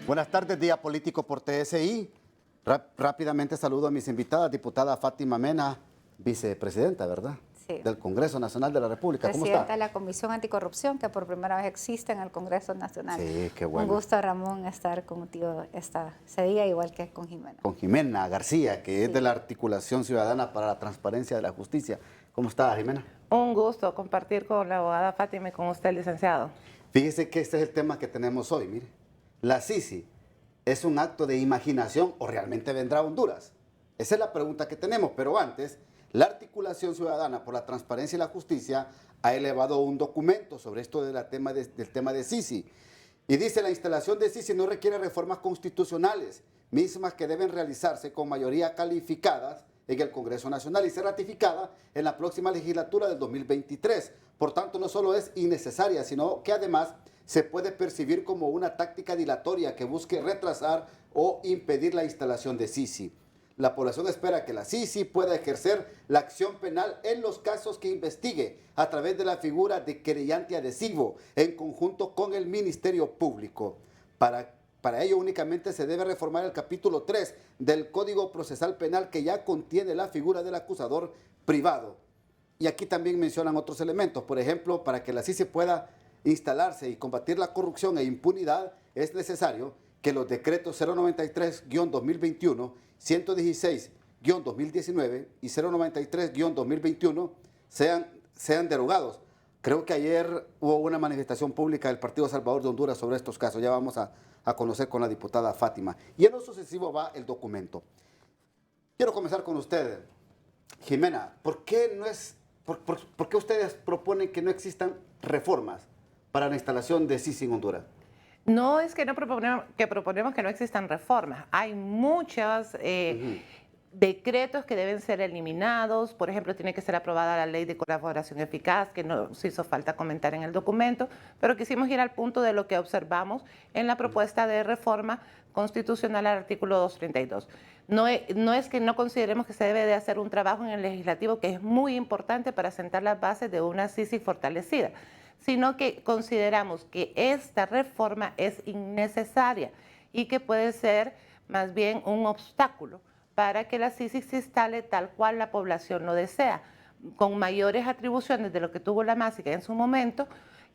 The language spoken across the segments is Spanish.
Buenas tardes, Día Político por TSI. Rápidamente saludo a mis invitadas, diputada Fátima Mena, vicepresidenta, ¿verdad? Sí. Del Congreso Nacional de la República. ¿Cómo Presidenta está? de la Comisión Anticorrupción, que por primera vez existe en el Congreso Nacional. Sí, qué bueno. Un gusto, Ramón, estar contigo ese día, igual que con Jimena. Con Jimena García, que Sí. es de la Articulación Ciudadana para la Transparencia de la Justicia. ¿Cómo está, Jimena? Un gusto compartir con la abogada Fátima y con usted, licenciado. Fíjese que este es el tema que tenemos hoy, mire. ¿La Sisi es un acto de imaginación o realmente vendrá a Honduras? Esa es la pregunta que tenemos, pero antes, la Articulación Ciudadana por la Transparencia y la Justicia ha elevado un documento sobre esto del tema de Sisi. Y dice, la instalación de Sisi no requiere reformas constitucionales, mismas que deben realizarse con mayoría calificadas en el Congreso Nacional y ser ratificada en la próxima legislatura del 2023. Por tanto, no solo es innecesaria, sino que además se puede percibir como una táctica dilatoria que busque retrasar o impedir la instalación de Sisi. La población espera que la Sisi pueda ejercer la acción penal en los casos que investigue a través de la figura de querellante adhesivo en conjunto con el Ministerio Público. Para ello únicamente se debe reformar el capítulo 3 del Código Procesal Penal, que ya contiene la figura del acusador privado. Y aquí también mencionan otros elementos. Por ejemplo, para que la Sisi pueda instalarse y combatir la corrupción e impunidad, es necesario que los decretos 093-2021, 116-2019 y 093-2021 sean derogados. Creo que ayer hubo una manifestación pública del Partido Salvador de Honduras sobre estos casos. Ya vamos a conocer con la diputada Fátima. Y en lo sucesivo va el documento. Quiero comenzar con usted, Jimena. ¿Por qué ustedes proponen que no existan reformas para la instalación de Sisi en Honduras? No es que no proponemos que no existan reformas. Hay muchos decretos que deben ser eliminados. Por ejemplo, tiene que ser aprobada la ley de colaboración eficaz, que nos hizo falta comentar en el documento, pero quisimos ir al punto de lo que observamos en la propuesta de reforma constitucional al artículo 232. No es que no consideremos que se debe de hacer un trabajo en el legislativo que es muy importante para sentar las bases de una Sisi fortalecida, sino que consideramos que esta reforma es innecesaria y que puede ser más bien un obstáculo para que la Sisi se instale tal cual la población lo desea, con mayores atribuciones de lo que tuvo la MASIC en su momento,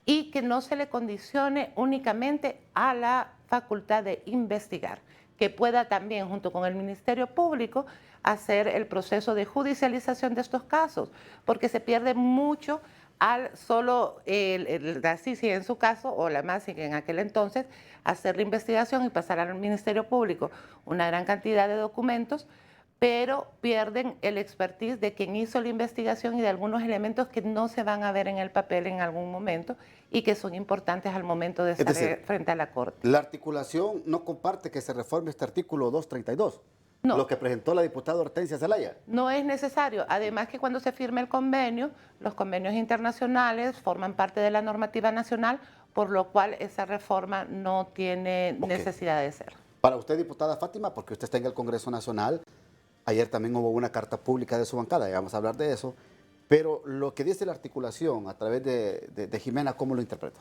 y que no se le condicione únicamente a la facultad de investigar, que pueda también, junto con el Ministerio Público, hacer el proceso de judicialización de estos casos, porque se pierde mucho al solo la Sisi en su caso, o la MASIC en aquel entonces, hacer la investigación y pasar al Ministerio Público una gran cantidad de documentos, pero pierden el expertise de quien hizo la investigación y de algunos elementos que no se van a ver en el papel en algún momento y que son importantes al momento de estar frente a la Corte. La articulación no comparte que se reforme este artículo 232. No. Lo que presentó la diputada Hortensia Zelaya. No es necesario. Además que cuando se firme el convenio, los convenios internacionales forman parte de la normativa nacional, por lo cual esa reforma no tiene necesidad de ser. Para usted, diputada Fátima, porque usted está en el Congreso Nacional, ayer también hubo una carta pública de su bancada, ya vamos a hablar de eso, pero lo que dice la articulación a través de Jimena, ¿cómo lo interpreta?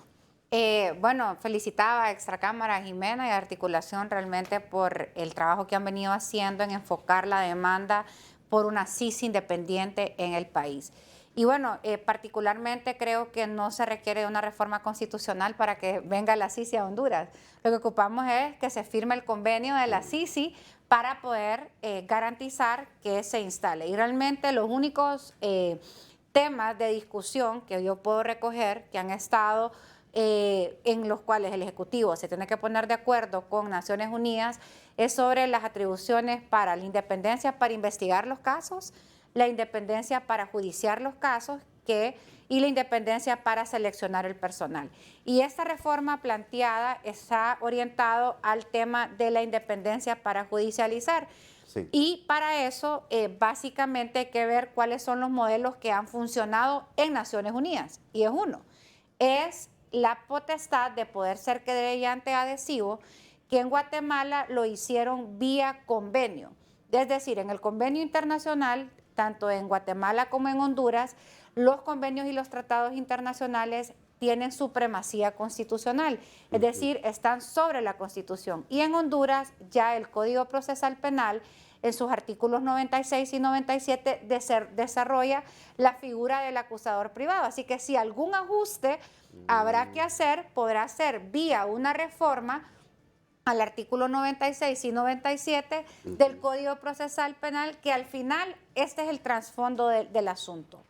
Bueno, felicitaba a Extracámara, Jimena y a Articulación realmente por el trabajo que han venido haciendo en enfocar la demanda por una Sisi independiente en el país. Y bueno, particularmente creo que no se requiere de una reforma constitucional para que venga la Sisi a Honduras. Lo que ocupamos es que se firme el convenio de la Sisi para poder garantizar que se instale. Y realmente los únicos temas de discusión que yo puedo recoger que han estado en los cuales el Ejecutivo se tiene que poner de acuerdo con Naciones Unidas es sobre las atribuciones para la independencia para investigar los casos, la independencia para judiciar los casos y la independencia para seleccionar el personal. Y esta reforma planteada está orientado al tema de la independencia para judicializar. Sí. Y para eso, básicamente hay que ver cuáles son los modelos que han funcionado en Naciones Unidas. Y es uno, es la potestad de poder ser querellante adhesivo, que en Guatemala lo hicieron vía convenio. Es decir, en el convenio internacional, tanto en Guatemala como en Honduras, los convenios y los tratados internacionales tienen supremacía constitucional, es decir, están sobre la Constitución. Y en Honduras ya el Código Procesal Penal, en sus artículos 96 y 97, desarrolla la figura del acusador privado. Así que si algún ajuste habrá que hacer, podrá ser vía una reforma al artículo 96 y 97 del Código Procesal Penal, que al final este es el trasfondo del asunto,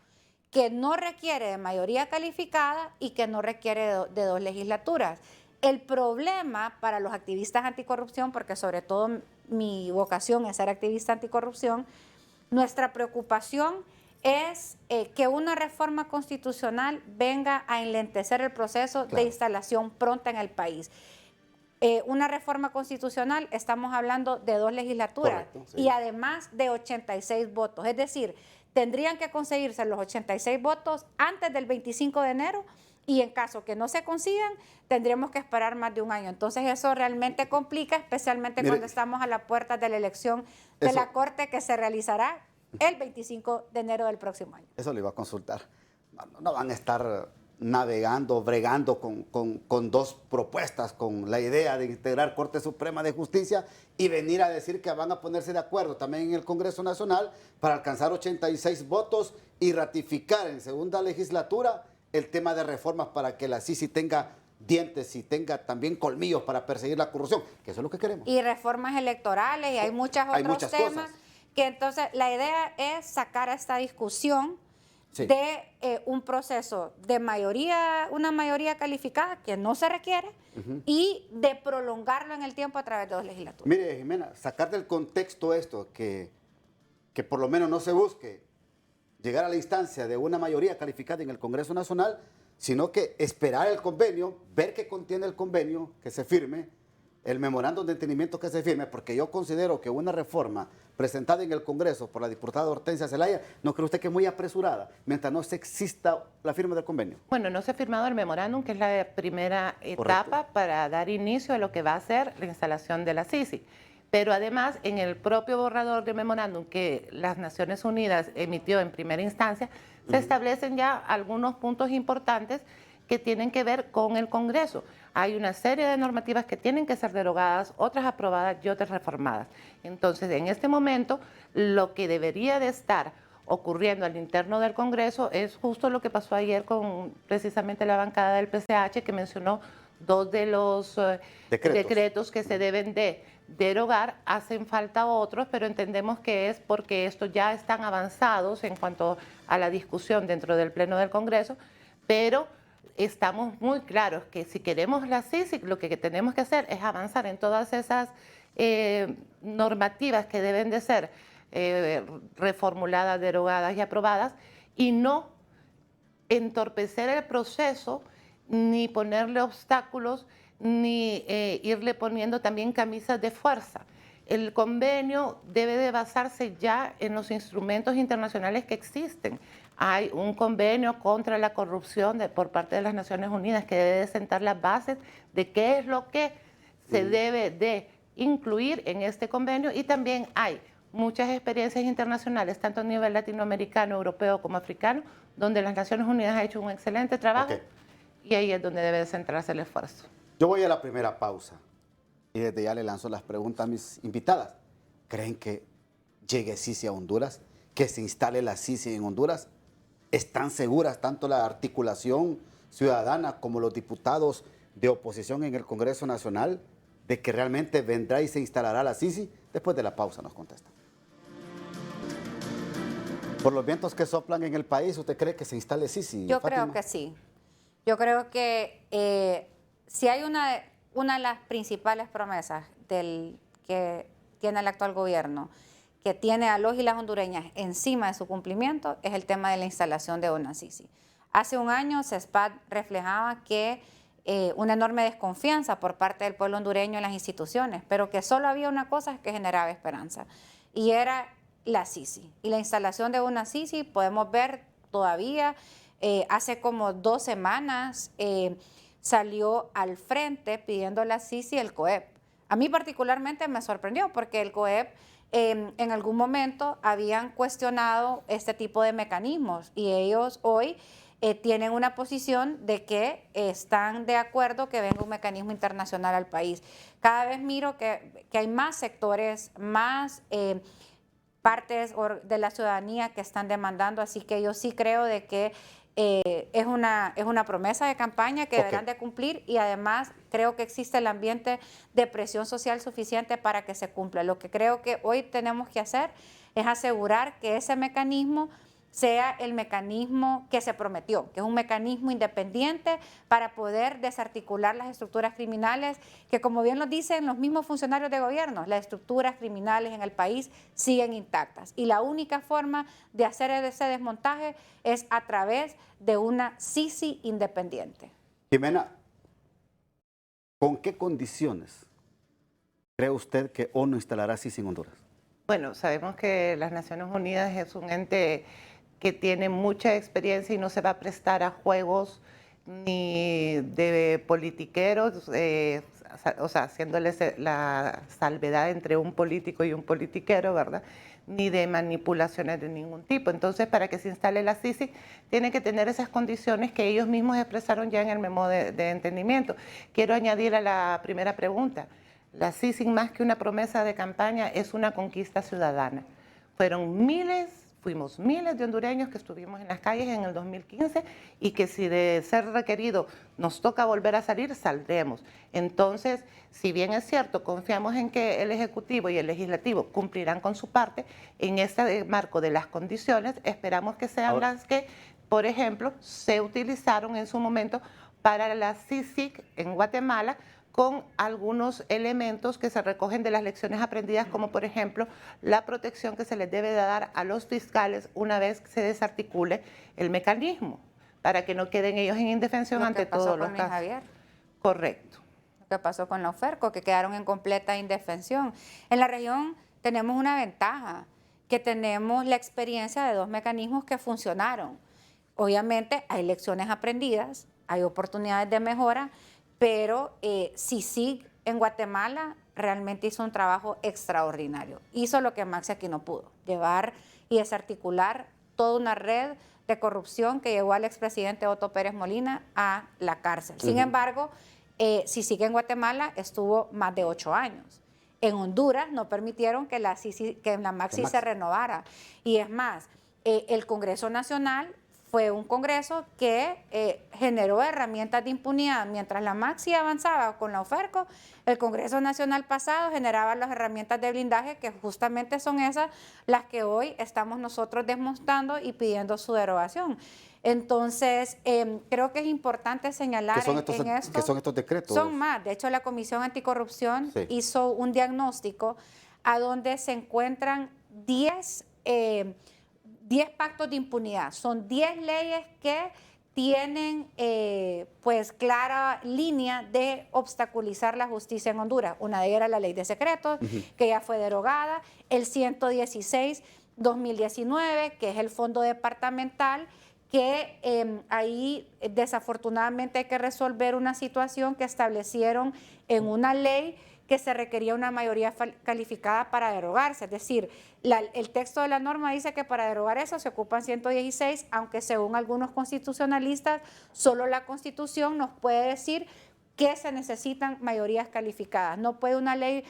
que no requiere de mayoría calificada y que no requiere de dos legislaturas. El problema para los activistas anticorrupción, porque sobre todo mi vocación es ser activista anticorrupción, nuestra preocupación es que una reforma constitucional venga a enlentecer el proceso de instalación pronta en el país. Una reforma constitucional, estamos hablando de 2 legislaturas. Correcto, sí. Y además de 86 votos. Es decir, tendrían que conseguirse los 86 votos antes del 25 de enero y en caso que no se consigan, tendríamos que esperar más de un año. Entonces eso realmente complica, especialmente cuando estamos a la puerta de la elección de la Corte que se realizará el 25 de enero del próximo año. Eso lo iba a consultar. No van a estar navegando, bregando con 2 propuestas, con la idea de integrar Corte Suprema de Justicia y venir a decir que van a ponerse de acuerdo también en el Congreso Nacional para alcanzar 86 votos y ratificar en segunda legislatura el tema de reformas para que la CICI tenga dientes y tenga también colmillos para perseguir la corrupción, que eso es lo que queremos. Y reformas electorales y hay muchos otros temas que entonces la idea es sacar a esta discusión de un proceso de mayoría, una mayoría calificada que no se requiere y de prolongarlo en el tiempo a través de 2 legislaturas. Mire, Jimena, sacar del contexto esto, que por lo menos no se busque llegar a la instancia de una mayoría calificada en el Congreso Nacional, sino que esperar el convenio, ver qué contiene el convenio, que se firme, el memorándum de entendimiento que se firme, porque yo considero que una reforma presentada en el Congreso por la diputada Hortensia Zelaya, ¿no cree usted que es muy apresurada, mientras no se exista la firma del convenio? Bueno, no se ha firmado el memorándum, que es la primera etapa para dar inicio a lo que va a ser la instalación de la CICI. Pero además, en el propio borrador de memorándum que las Naciones Unidas emitió en primera instancia, se establecen ya algunos puntos importantes que tienen que ver con el Congreso. Hay una serie de normativas que tienen que ser derogadas, otras aprobadas y otras reformadas. Entonces, en este momento, lo que debería de estar ocurriendo al interno del Congreso es justo lo que pasó ayer con precisamente la bancada del PCH, que mencionó 2 de los decretos que se deben de derogar. Hacen falta otros, pero entendemos que es porque estos ya están avanzados en cuanto a la discusión dentro del Pleno del Congreso, pero estamos muy claros que si queremos la CICI, lo que tenemos que hacer es avanzar en todas esas normativas que deben de ser reformuladas, derogadas y aprobadas, y no entorpecer el proceso, ni ponerle obstáculos, ni irle poniendo también camisas de fuerza. El convenio debe de basarse ya en los instrumentos internacionales que existen. Hay un convenio contra la corrupción por parte de las Naciones Unidas que debe de sentar las bases de qué es lo que se debe de incluir en este convenio, y también hay muchas experiencias internacionales, tanto a nivel latinoamericano, europeo como africano, donde las Naciones Unidas ha hecho un excelente trabajo y ahí es donde debe de centrarse el esfuerzo. Yo voy a la primera pausa y desde ya le lanzo las preguntas a mis invitadas. ¿Creen que llegue CICI a Honduras? ¿Que se instale la CICI en Honduras? ¿Están seguras tanto la articulación ciudadana como los diputados de oposición en el Congreso Nacional de que realmente vendrá y se instalará la CICI? Después de la pausa nos contestan. Por los vientos que soplan en el país, ¿usted cree que se instale CICI? Yo creo que sí. Yo creo que si hay una de las principales promesas que tiene el actual gobierno, que tiene a los y las hondureñas encima de su cumplimiento, es el tema de la instalación de una CICI. Hace un año CESPAD reflejaba que una enorme desconfianza por parte del pueblo hondureño en las instituciones, pero que solo había una cosa que generaba esperanza, y era la CICI. Y la instalación de una CICI podemos ver todavía, hace como 2 semanas salió al frente pidiendo la CICI el COEP. A mí particularmente me sorprendió porque el COEP en algún momento habían cuestionado este tipo de mecanismos y ellos hoy tienen una posición de que están de acuerdo que venga un mecanismo internacional al país. Cada vez miro que hay más sectores, más partes de la ciudadanía que están demandando, así que yo sí creo de que es una promesa de campaña que deberán de cumplir, y además creo que existe el ambiente de presión social suficiente para que se cumpla. Lo que creo que hoy tenemos que hacer es asegurar que ese mecanismo sea el mecanismo que se prometió, que es un mecanismo independiente para poder desarticular las estructuras criminales, que como bien lo dicen los mismos funcionarios de gobierno, las estructuras criminales en el país siguen intactas. Y la única forma de hacer ese desmontaje es a través de una CICI independiente. Jimena, ¿con qué condiciones cree usted que ONU instalará CICI en Honduras? Bueno, sabemos que las Naciones Unidas es un ente que tiene mucha experiencia y no se va a prestar a juegos ni de politiqueros, o sea, haciéndoles la salvedad entre un político y un politiquero, ¿verdad? Ni de manipulaciones de ningún tipo. Entonces, para que se instale la CICI, tiene que tener esas condiciones que ellos mismos expresaron ya en el memo de entendimiento. Quiero añadir a la primera pregunta. La CICI, más que una promesa de campaña, es una conquista ciudadana. Fuimos miles de hondureños que estuvimos en las calles en el 2015 y que si de ser requerido nos toca volver a salir, saldremos. Entonces, si bien es cierto, confiamos en que el Ejecutivo y el Legislativo cumplirán con su parte, en este marco de las condiciones, esperamos que sean las que, por ejemplo, se utilizaron en su momento para la CICIG en Guatemala, con algunos elementos que se recogen de las lecciones aprendidas, como por ejemplo la protección que se les debe dar a los fiscales una vez que se desarticule el mecanismo, para que no queden ellos en indefensión ante todos los casos. Javier. Correcto. Lo que pasó con la UFERCO, que quedaron en completa indefensión. En la región tenemos una ventaja, que tenemos la experiencia de dos mecanismos que funcionaron. Obviamente hay lecciones aprendidas, hay oportunidades de mejora, pero CICIG en Guatemala realmente hizo un trabajo extraordinario. Hizo lo que Maxi aquí no pudo, llevar y desarticular toda una red de corrupción que llevó al expresidente Otto Pérez Molina a la cárcel. Sin embargo, CICIG en Guatemala estuvo más de 8 años. En Honduras no permitieron que la Maxi se renovara. Y es más, el Congreso Nacional fue un congreso que generó herramientas de impunidad. Mientras la Maxi avanzaba con la UFERCO, el Congreso Nacional pasado generaba las herramientas de blindaje, que justamente son esas las que hoy estamos nosotros desmontando y pidiendo su derogación. Entonces, creo que es importante señalar ¿Qué son estos decretos? Son más. De hecho, la Comisión Anticorrupción hizo un diagnóstico a donde se encuentran 10 pactos de impunidad. Son 10 leyes que tienen pues clara línea de obstaculizar la justicia en Honduras. Una de ellas era la ley de secretos, que ya fue derogada, el 116-2019, que es el fondo departamental, que ahí desafortunadamente hay que resolver una situación que establecieron en una ley que se requería una mayoría calificada para derogarse. Es decir, el texto de la norma dice que para derogar eso se ocupan 116, aunque según algunos constitucionalistas, solo la Constitución nos puede decir que se necesitan mayorías calificadas. No puede una ley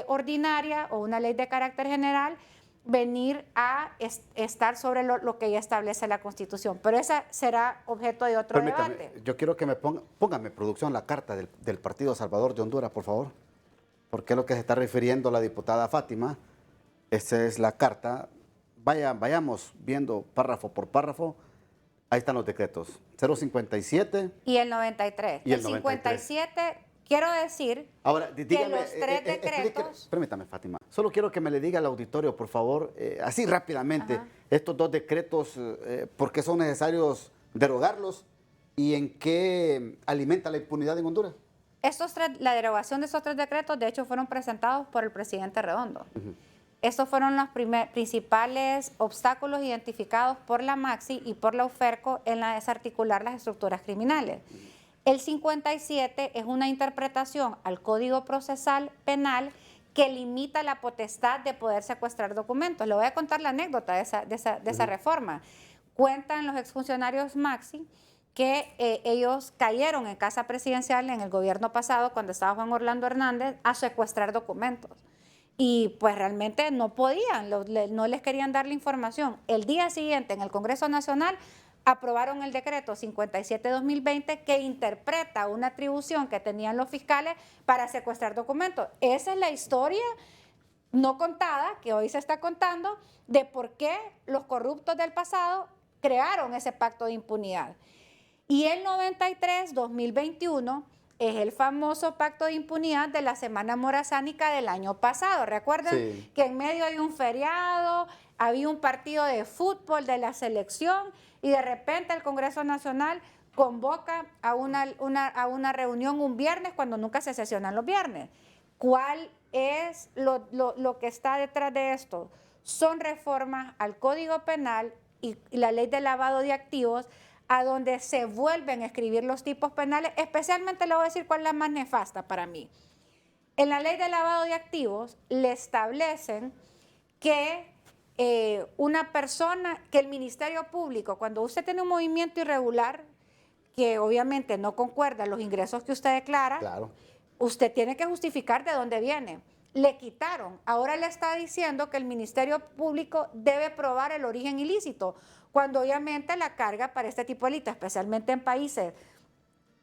ordinaria o una ley de carácter general venir a estar sobre lo que ya establece la Constitución. Pero esa será objeto de otro debate. Yo quiero que póngame producción la carta del Partido Salvador de Honduras, por favor. Porque es lo que se está refiriendo la diputada Fátima. Esa es la carta. Vayamos viendo párrafo por párrafo. Ahí están los decretos. 057. Y el 93. Y el 57, quiero decir ahora, dígame, que los tres decretos... Permítame, Fátima. Solo quiero que me le diga al auditorio, por favor, así rápidamente, estos dos decretos, por qué son necesarios derogarlos y en qué alimenta la impunidad en Honduras. La derogación de esos 3 decretos, de hecho, fueron presentados por el presidente Redondo. Estos fueron los principales obstáculos identificados por la Maxi y por la UFERCO en la desarticular las estructuras criminales. El 57 es una interpretación al Código Procesal Penal que limita la potestad de poder secuestrar documentos. Le voy a contar la anécdota de esa reforma. Cuentan los exfuncionarios Maxi que ellos cayeron en casa presidencial en el gobierno pasado, cuando estaba Juan Orlando Hernández, a secuestrar documentos. Y pues realmente no podían, no les querían dar la información. El día siguiente en el Congreso Nacional aprobaron el decreto 57-2020 que interpreta una atribución que tenían los fiscales para secuestrar documentos. Esa es la historia no contada, que hoy se está contando, de por qué los corruptos del pasado crearon ese pacto de impunidad. Y el 93-2021 es el famoso pacto de impunidad de la Semana Morazánica del año pasado. Recuerden que en medio de un feriado había un partido de fútbol de la selección y de repente el Congreso Nacional convoca a una reunión un viernes cuando nunca se sesionan los viernes. ¿Cuál es lo que está detrás de esto? Son reformas al Código Penal y la ley de lavado de activos, a donde se vuelven a escribir los tipos penales. Especialmente le voy a decir cuál es la más nefasta para mí. En la ley de lavado de activos le establecen que una persona, que el Ministerio Público, cuando usted tiene un movimiento irregular, que obviamente no concuerda los ingresos que usted declara, Claro. usted tiene que justificar de dónde viene. Le quitaron. Ahora le está diciendo que el Ministerio Público debe probar el origen ilícito, cuando obviamente la carga para este tipo de delitos, especialmente en países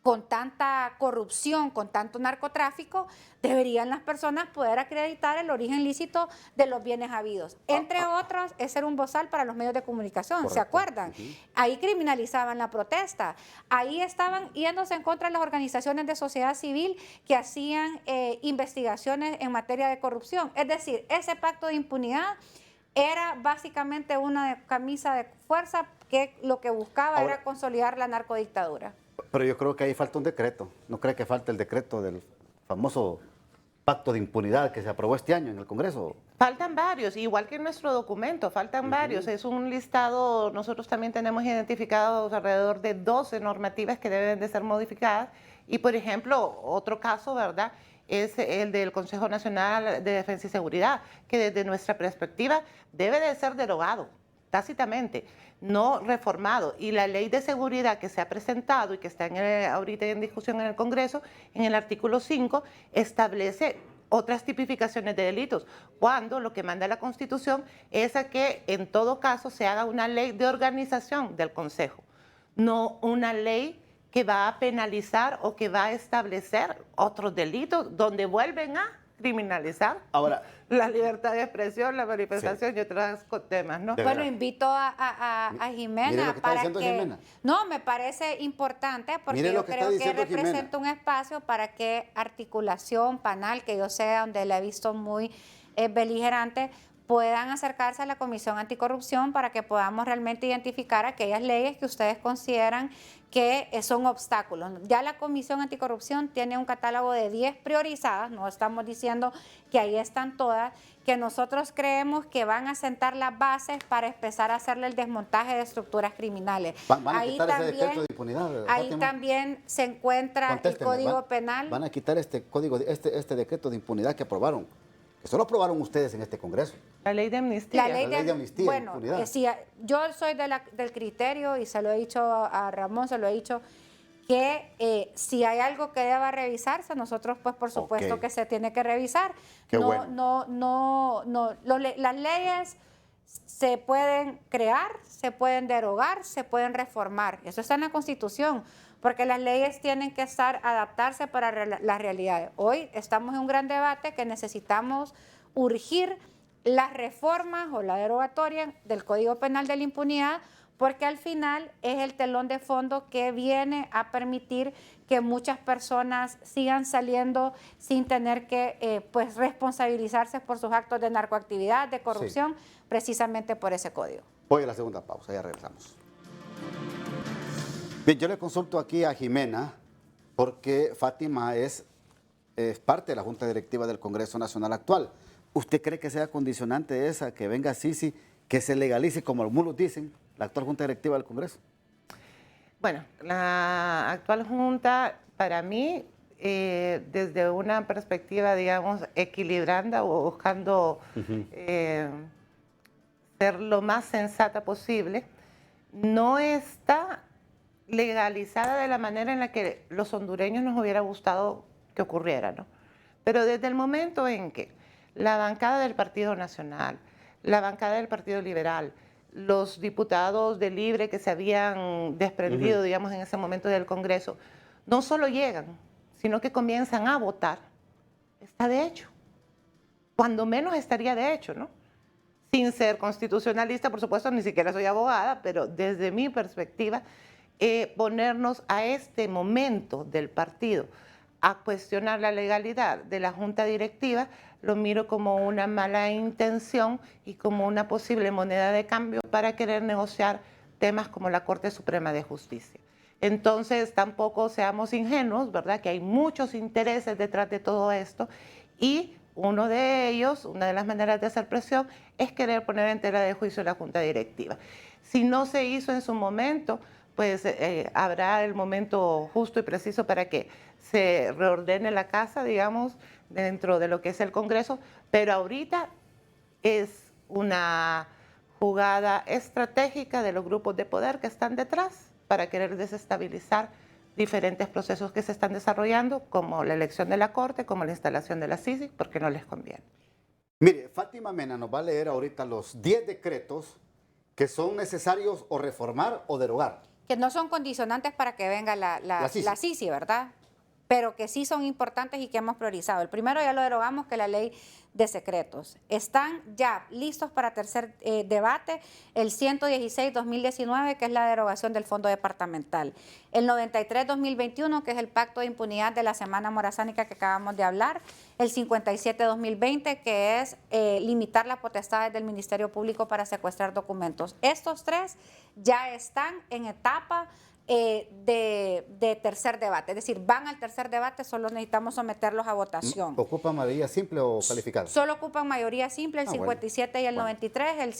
con tanta corrupción, con tanto narcotráfico, deberían las personas poder acreditar el origen lícito de los bienes habidos. Entre otros, es ser un bozal para los medios de comunicación, Correcto. ¿se acuerdan? Ahí criminalizaban la protesta, ahí estaban yéndose en contra de las organizaciones de sociedad civil que hacían investigaciones en materia de corrupción. Es decir, ese pacto de impunidad era básicamente una camisa de fuerza que lo que buscaba era consolidar la narcodictadura. Pero yo creo que ahí falta un decreto. ¿No cree que falta el decreto del famoso pacto de impunidad que se aprobó este año en el Congreso? Faltan varios, igual que en nuestro documento, faltan varios. Es un listado, nosotros también tenemos identificados alrededor de 12 normativas que deben de ser modificadas. Y, por ejemplo, otro caso, ¿verdad?, es el del Consejo Nacional de Defensa y Seguridad, que desde nuestra perspectiva debe de ser derogado, tácitamente, no reformado. Y la ley de seguridad que se ha presentado y que está ahorita en discusión en el Congreso, en el artículo 5, establece otras tipificaciones de delitos, cuando lo que manda la Constitución es a que en todo caso se haga una ley de organización del Consejo, no una ley que va a penalizar o que va a establecer otros delitos donde vuelven a criminalizar Ahora, la libertad de expresión, la manifestación y otros temas, ¿no? De Bueno, verdad. invito a Jimena Mire lo que está para diciendo que... Jimena. No, me parece importante porque Mire lo yo que creo está que diciendo representa un espacio para que articulación penal, que yo sé donde la he visto muy beligerante, puedan acercarse a la Comisión Anticorrupción para que podamos realmente identificar aquellas leyes que ustedes consideran que son obstáculos. Ya la Comisión Anticorrupción tiene un catálogo de 10 priorizadas, no estamos diciendo que ahí están todas, que nosotros creemos que van a sentar las bases para empezar a hacerle el desmontaje de estructuras criminales. Van a Ahí quitar ese también, decreto de impunidad. ahí Fátima. también se encuentra Contésteme, el Código Penal. Van a quitar este código, este decreto de impunidad que aprobaron, que solo aprobaron ustedes en este Congreso. La ley de amnistía. La ley de amnistía, bueno, impunidad. sí, yo soy del criterio, y se lo he dicho a Ramón, se lo he dicho, que si hay algo que deba revisarse, nosotros pues por supuesto Ok. que se tiene que revisar. Qué no, bueno. las leyes se pueden crear, se pueden derogar, se pueden reformar. Eso está en la Constitución, porque las leyes tienen que adaptarse para las realidades. Hoy estamos en un gran debate que necesitamos urgir las reformas o la derogatoria del Código Penal de la impunidad, porque al final es el telón de fondo que viene a permitir que muchas personas sigan saliendo sin tener que pues responsabilizarse por sus actos de narcoactividad, de corrupción, precisamente por ese código. Voy a la segunda pausa, ya regresamos. Bien, yo le consulto aquí a Jimena, porque Fátima es parte de la Junta Directiva del Congreso Nacional actual. ¿Usted cree que sea condicionante esa, que venga Sisi, que se legalice, como algunos dicen, la actual Junta Directiva del Congreso? Bueno, la actual Junta, para mí, desde una perspectiva, digamos, equilibrando o buscando ser lo más sensata posible, no está legalizada de la manera en la que los hondureños nos hubiera gustado que ocurriera, ¿no? Pero desde el momento en que la bancada del Partido Nacional, la bancada del Partido Liberal, los diputados de Libre que se habían desprendido, digamos, en ese momento del Congreso, no solo llegan, sino que comienzan a votar, está de hecho. Cuando menos estaría de hecho, ¿no? Sin ser constitucionalista, por supuesto, ni siquiera soy abogada, pero desde mi perspectiva, ponernos a este momento del partido a cuestionar la legalidad de la junta directiva, lo miro como una mala intención y como una posible moneda de cambio para querer negociar temas como la Corte Suprema de Justicia. Entonces, tampoco seamos ingenuos, ¿verdad? Que hay muchos intereses detrás de todo esto y uno de ellos, una de las maneras de hacer presión, es querer poner en tela de juicio la junta directiva. Si no se hizo en su momento, pues habrá el momento justo y preciso para que se reordene la casa, digamos, dentro de lo que es el Congreso, pero ahorita es una jugada estratégica de los grupos de poder que están detrás para querer desestabilizar diferentes procesos que se están desarrollando, como la elección de la Corte, como la instalación de la CICI, porque no les conviene. Mire, Fátima Mena nos va a leer ahorita los 10 decretos que son necesarios o reformar o derogar. Que no son condicionantes para que venga la CICI, ¿verdad? Pero que sí son importantes y que hemos priorizado. El primero ya lo derogamos, que es la ley de secretos. Están ya listos para tercer debate el 116-2019, que es la derogación del fondo departamental. El 93-2021, que es el pacto de impunidad de la semana morazánica que acabamos de hablar. El 57-2020, que es limitar las potestades del Ministerio Público para secuestrar documentos. Estos tres ya están en etapa de tercer debate, es decir, van al tercer debate, solo necesitamos someterlos a votación. ¿Ocupan mayoría simple o calificada? Solo ocupan mayoría simple, el 57 y el 93, el no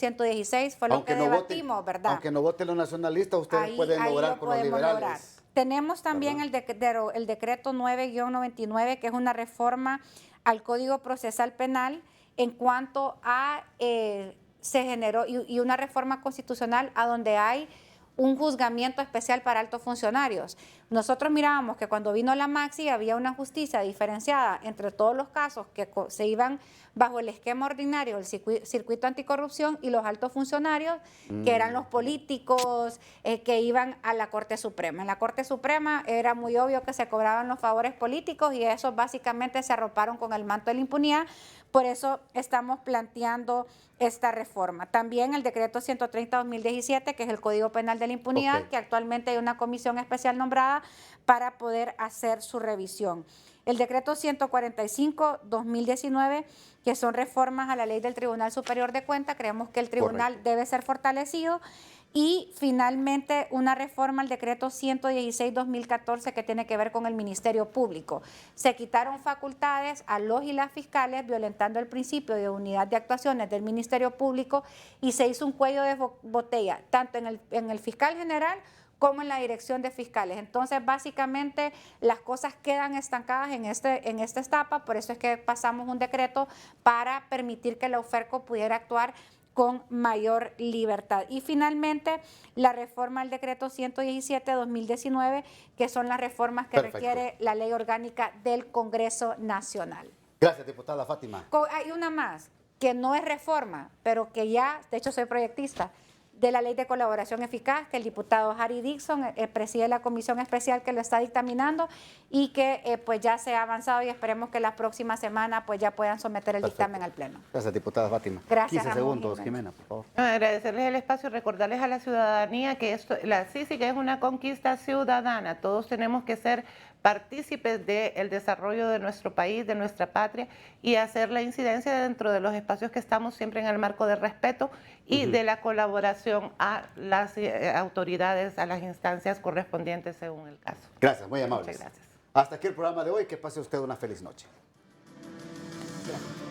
fue lo que debatimos, ¿verdad? Aunque no voten los nacionalistas, ustedes pueden lograr con los liberales. Lograr. Tenemos también el decreto 9-99, que es una reforma al Código Procesal Penal en cuanto a, se generó, y una reforma constitucional a donde hay un juzgamiento especial para altos funcionarios. Nosotros mirábamos que cuando vino la Maxi había una justicia diferenciada entre todos los casos que se iban bajo el esquema ordinario del circuito anticorrupción y los altos funcionarios, que eran los políticos que iban a la Corte Suprema. En la Corte Suprema era muy obvio que se cobraban los favores políticos y esos básicamente se arroparon con el manto de la impunidad. Por eso estamos planteando esta reforma. También el decreto 130-2017, que es el Código Penal de la Impunidad, que actualmente hay una comisión especial nombrada para poder hacer su revisión. El decreto 145-2019, que son reformas a la ley del Tribunal Superior de Cuentas, creemos que el tribunal debe ser fortalecido. Y finalmente una reforma al decreto 116-2014 que tiene que ver con el Ministerio Público. Se quitaron facultades a los y las fiscales violentando el principio de unidad de actuaciones del Ministerio Público y se hizo un cuello de botella tanto en el fiscal general como en la dirección de fiscales. Entonces, básicamente, las cosas quedan estancadas en esta etapa, por eso es que pasamos un decreto para permitir que la UFERCO pudiera actuar con mayor libertad. Y finalmente, la reforma al decreto 117-2019, que son las reformas que requiere la ley orgánica del Congreso Nacional. Gracias, diputada Fátima. Hay una más, que no es reforma, pero que ya, de hecho soy proyectista, de la Ley de Colaboración Eficaz, que el diputado Harry Dixon preside la comisión especial que lo está dictaminando y que pues ya se ha avanzado y esperemos que la próxima semana pues ya puedan someter el dictamen al Pleno. Gracias, diputada Fátima. Gracias, 15 segundos, Jimena, por favor. Agradecerles el espacio y recordarles a la ciudadanía que la CICI es una conquista ciudadana. Todos tenemos que ser partícipes del desarrollo de nuestro país, de nuestra patria y hacer la incidencia dentro de los espacios que estamos siempre en el marco del respeto y de la colaboración a las autoridades, a las instancias correspondientes según el caso. Gracias, muy amables. Muchas gracias. Hasta aquí el programa de hoy. Que pase usted una feliz noche. Bien.